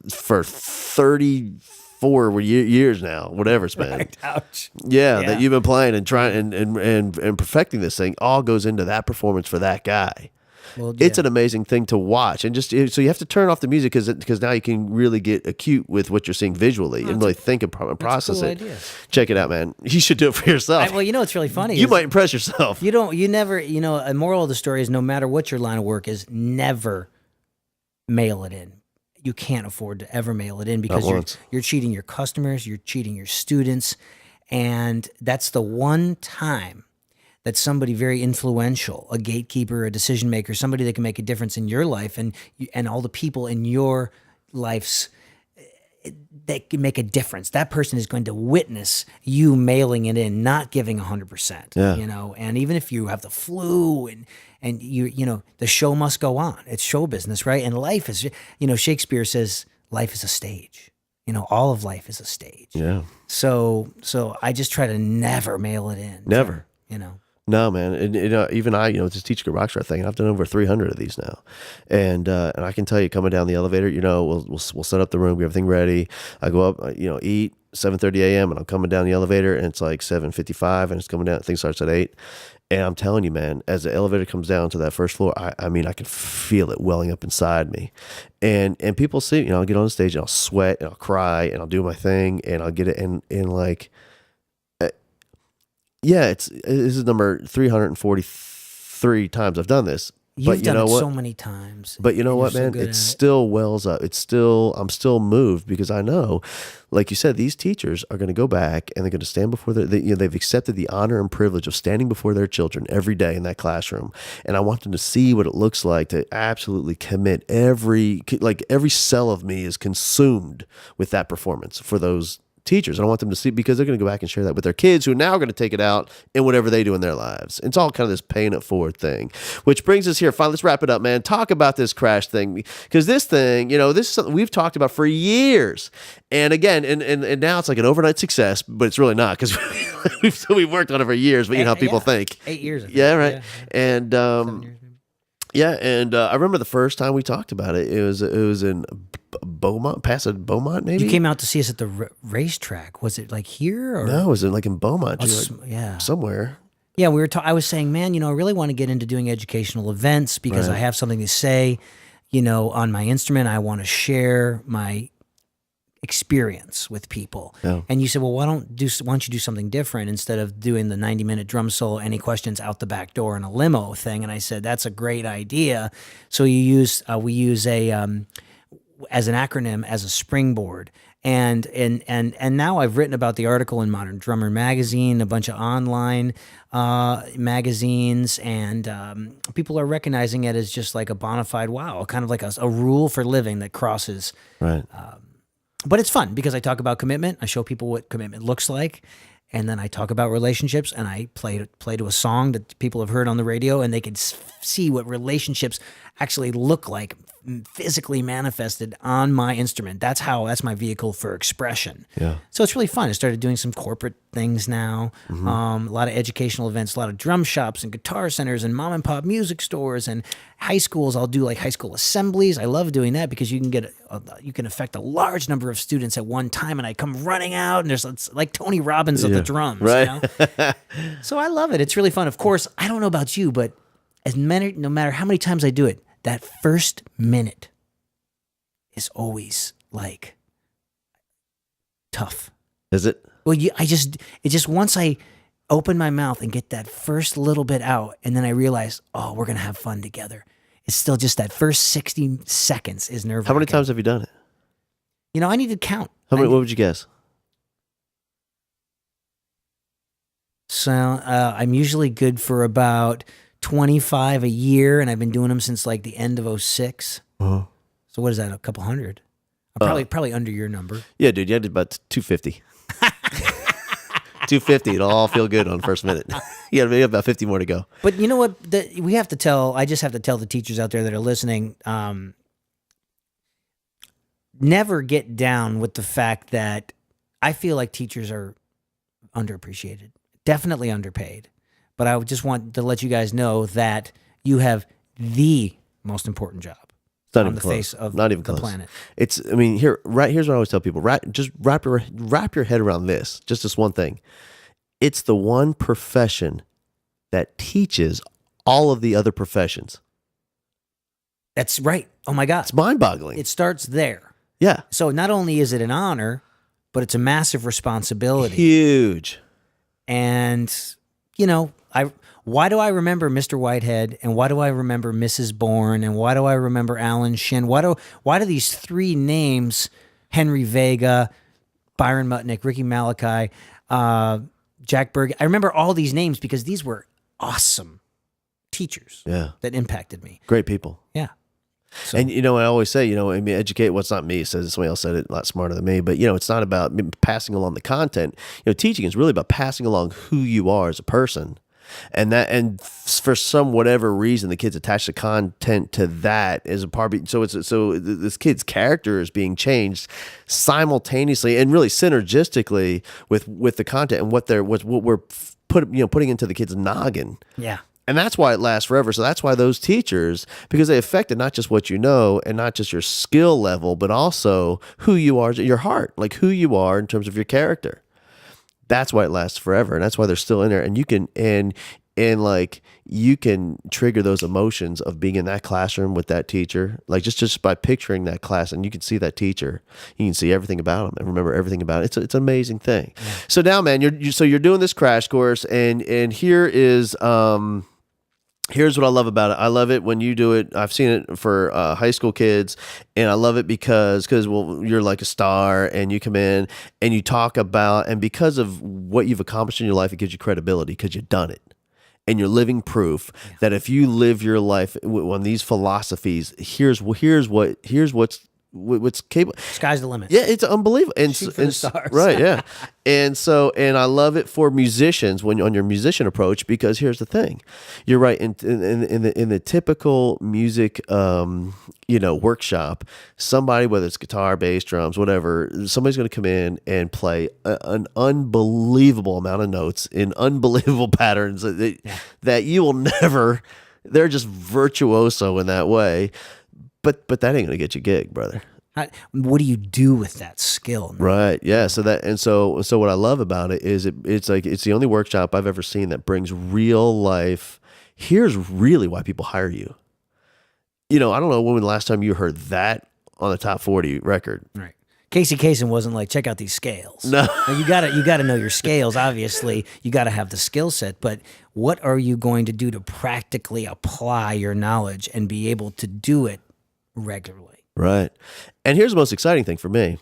for 34 years now, whatever it's been. Right. Ouch. Yeah, that you've been playing and trying and perfecting this thing all goes into that performance for that guy. Well, yeah. It's an amazing thing to watch, and so you have to turn off the music because now you can really get acute with what you're seeing visually and really think and process it. Idea. Check it out, man. You should do it for yourself. It's really funny. You might impress yourself. A moral of the story is no matter what your line of work is, never mail it in. You can't afford to ever mail it in because you're cheating your customers, you're cheating your students, and that's the one time that somebody very influential, a gatekeeper, a decision maker, somebody that can make a difference in your life and all the people in your lives that can make a difference. That person is going to witness you mailing it in, not giving 100%. Yeah. And even if you have the flu and the show must go on. It's show business, right? And life is, Shakespeare says life is a stage. All of life is a stage. Yeah. So I just try to never mail it in. Never. No, man. And even I, it's this Teach a Good Rockstar thing. I've done over 300 of these now, and I can tell you, coming down the elevator, we'll set up the room, get everything ready. I go up, eat 7:30 a.m. and I'm coming down the elevator, and it's like 7:55, and it's coming down. Thing starts at 8, and I'm telling you, man, as the elevator comes down to that first floor, I can feel it welling up inside me, and people see, I'll get on the stage and I'll sweat and I'll cry and I'll do my thing and I'll get it in like. Yeah, this is number 343 times I've done this. You've done it so many times. But you know what, man? It still wells up. I'm still moved because I know, like you said, these teachers are going to go back and they're going to stand before they've accepted the honor and privilege of standing before their children every day in that classroom. And I want them to see what it looks like to absolutely commit every cell of me is consumed with that performance for those teachers. I don't want them to see, because they're going to go back and share that with their kids who are now going to take it out in whatever they do in their lives. It's all kind of this paying it forward thing, which brings us here. Fine, let's wrap it up, man. Talk about this crash thing, because this thing, this is something we've talked about for years. And again, and now it's like an overnight success, but it's really not, because we've worked on it for years, but you know how people think. 8 years. Yeah, right. Yeah. And 7 years, maybe. Yeah, and I remember the first time we talked about it. It was in Beaumont, past Beaumont, maybe. You came out to see us at the racetrack. Was it like here? Or? No, it was like in Beaumont, somewhere. Yeah, we were. I was saying, man, I really want to get into doing educational events because I have something to say. On my instrument, I want to share my experience with people. Yeah. And you said, well, why don't you do something different instead of doing the 90-minute drum solo, any questions out the back door in a limo thing? And I said, that's a great idea. So we use as an acronym, as a springboard. And now I've written about the article in Modern Drummer magazine, a bunch of online magazines, and people are recognizing it as just like a bona fide, wow, kind of like a rule for living that crosses But it's fun because I talk about commitment. I show people what commitment looks like. And then I talk about relationships, and I play to a song that people have heard on the radio, and they can see what relationships actually look like physically manifested on my instrument. That's my vehicle for expression. Yeah. So it's really fun. I started doing some corporate things now, a lot of educational events, a lot of drum shops and guitar centers and mom and pop music stores and high schools. I'll do like high school assemblies. I love doing that because you can affect a large number of students at one time, and I come running out, and it's like Tony Robbins of the drums. Right. You know? So I love it. It's really fun. Of course, I don't know about you, but no matter how many times I do it, that first minute is always like tough. Is it? Well, it just once I open my mouth and get that first little bit out, and then I realize, oh, we're gonna have fun together. It's still just that first 60 seconds is nerve-wracking. How many times have you done it? You know, I need to count. What would you guess? So I'm usually good for about 25 a year, and I've been doing them since like the end of 2006. Uh-huh. So what is that? A couple hundred? Probably under your number. Yeah, dude, you did about 250. 250, it'll all feel good on the first minute. You got about 50 more to go. But you know what? I just have to tell the teachers out there that are listening, never get down with the fact that I feel like teachers are underappreciated, definitely underpaid. But I just want to let you guys know that you have the most important job on the face of the planet. Here's what I always tell people. Just wrap your head around this. Just this one thing. It's the one profession that teaches all of the other professions. That's right. Oh my God. It's mind-boggling. It starts there. Yeah. So not only is it an honor, but it's a massive responsibility. Huge. And, you know, why do I remember Mr. Whitehead, and why do I remember Mrs. Bourne, and why do I remember Alan Shin? Why do these three names, Henry Vega, Byron Mutnick, Ricky Malachi, Jack Berg, I remember all these names because these were awesome teachers that impacted me. Great people. Yeah. So, and, I always say, educate what's not me. Says somebody else said it a lot smarter than me. But, it's not about passing along the content. Teaching is really about passing along who you are as a person. And for some whatever reason, the kids attach the content to that as a part. So this kid's character is being changed simultaneously and really synergistically with the content and what we're putting into the kid's noggin. Yeah. And that's why it lasts forever. So that's why those teachers, because they affected not just what you know and not just your skill level, but also who you are, your heart, like who you are in terms of your character. That's why it lasts forever. And that's why they're still in there. And you can, you can trigger those emotions of being in that classroom with that teacher, like just by picturing that class, and you can see that teacher, you can see everything about them and remember everything about it. It's an amazing thing. Yeah. So now, man, you're doing this crash course, and here is, here's what I love about it. I love it when you do it. I've seen it for high school kids, and I love it because you're like a star, and you come in and you talk about, and because of what you've accomplished in your life, it gives you credibility because you've done it, and you're living proof that if you live your life on these philosophies, here's what's capable. Sky's the limit. Yeah, it's unbelievable. Shoot for the stars. Right, yeah. And I love it for musicians when on your musician approach, because here's the thing. You're right, in the typical music workshop, somebody, whether it's guitar, bass, drums, whatever, somebody's going to come in and play an unbelievable amount of notes in unbelievable patterns that you will never, they're just virtuoso in that way. But that ain't gonna get you a gig, brother. What do you do with that skill? Man? Right. Yeah. So what I love about it is it's the only workshop I've ever seen that brings real life. Here's really why people hire you. I don't know when the last time you heard that on the top 40 record. Right. Casey Kasem wasn't like, check out these scales. No. Now, you gotta know your scales. Obviously, you gotta have the skill set. But what are you going to do to practically apply your knowledge and be able to do it regularly? Right. And here's the most exciting thing for me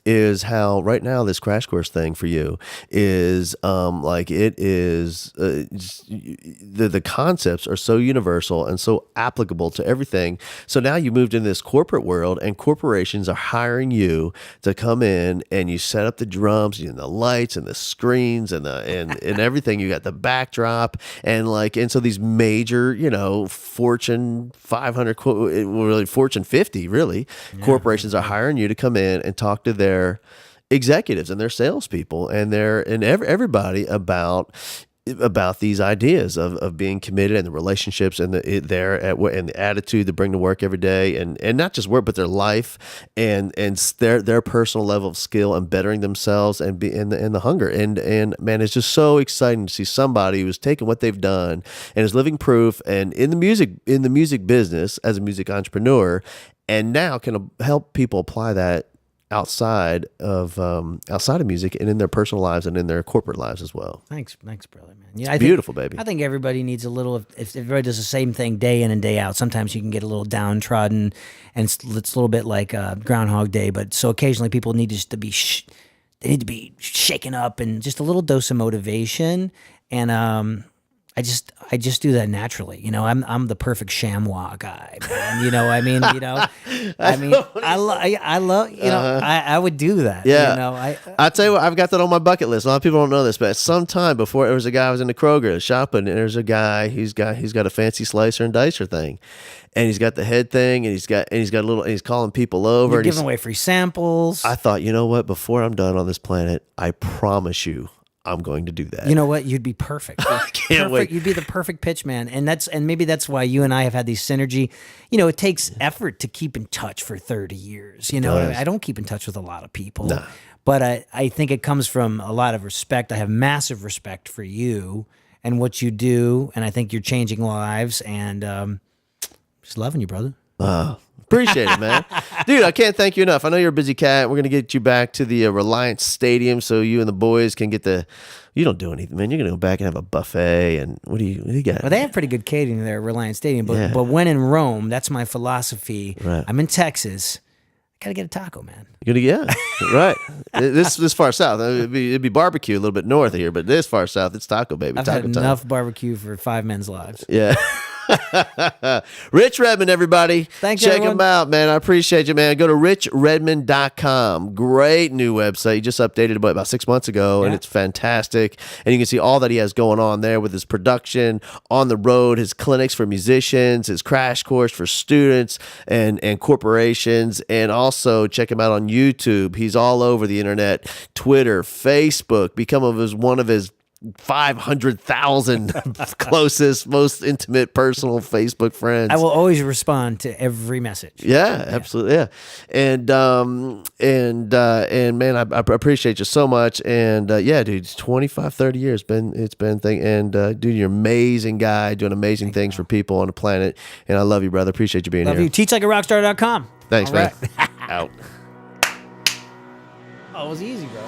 is how right now this crash course thing for you is like it is the concepts are so universal and so applicable to everything. So now you moved into this corporate world, and corporations are hiring you to come in and you set up the drums and the lights and the screens and and everything. You got the backdrop and so these major, Fortune 500, really Fortune 50, really, corporations are hiring you to come in and talk to their executives and their salespeople and everybody about these ideas of being committed and the relationships and the attitude to bring to work every day and not just work but their life and their personal level of skill and bettering themselves and the hunger and man, it's just so exciting to see somebody who's taken what they've done and is living proof and in the music business as a music entrepreneur and now can help people apply that outside of music and in their personal lives and in their corporate lives as well. Thanks, brother, man. Yeah, it's beautiful, baby. I think everybody needs a little. If everybody does the same thing day in and day out, sometimes you can get a little downtrodden, and it's a little bit like Groundhog Day. But so occasionally, people need just to be they need to be shaken up and just a little dose of motivation. And I just do that naturally. I'm the perfect chamois guy, man. I would do that. Yeah. I tell you what, I've got that on my bucket list. A lot of people don't know this, but sometime before there was a guy I was in the Kroger shopping, and there's a guy he's got a fancy slicer and dicer thing. And he's got the head thing, and he's got a little, and he's calling people over. You're giving away free samples. I thought, you know what? Before I'm done on this planet, I promise you, I'm going to do that. You know what? You'd be perfect. I can't wait. You'd be the perfect pitch man. And maybe that's why you and I have had these synergy. It takes effort to keep in touch for 30 years. I don't keep in touch with a lot of people. Nah. But I think it comes from a lot of respect. I have massive respect for you and what you do. And I think you're changing lives. And just loving you, brother. Appreciate it, man. Dude, I can't thank you enough. I know you're a busy cat. We're going to get you back to the Reliance Stadium so you and the boys can get you don't do anything, man. You're going to go back and have a buffet. And what do you got? Well, they have pretty good catering there at Reliance Stadium. But when in Rome, that's my philosophy. Right. I'm in Texas. I got to get a taco, man. You're going to right. This far south. It'd be barbecue a little bit north of here, but this far south, it's taco, baby. I've taco had time. enough barbecue for 5 men's lives. Yeah. Rich Redmond, everybody. Thanks, Check everyone. him out, man. I appreciate you, man. Go to richredmond.com. Great new website. You just updated it about 6 months ago, and it's fantastic. And you can see all that he has going on there with his production, on the road, his clinics for musicians, his crash course for students and corporations. And also check him out on YouTube. He's all over the internet, Twitter, Facebook. Become one of his 500,000 closest, most intimate, personal Facebook friends. I will always respond to every message. Yeah, absolutely. Yeah. And man, I appreciate you so much. And dude, it's 25, 30 years it's been thing. And dude, you're an amazing guy doing amazing things for people on the planet. And I love you, brother. Appreciate you being here. Love you. TeachLikeARockstar.com. Thanks, all man. Right. Out. Oh, it was easy, bro.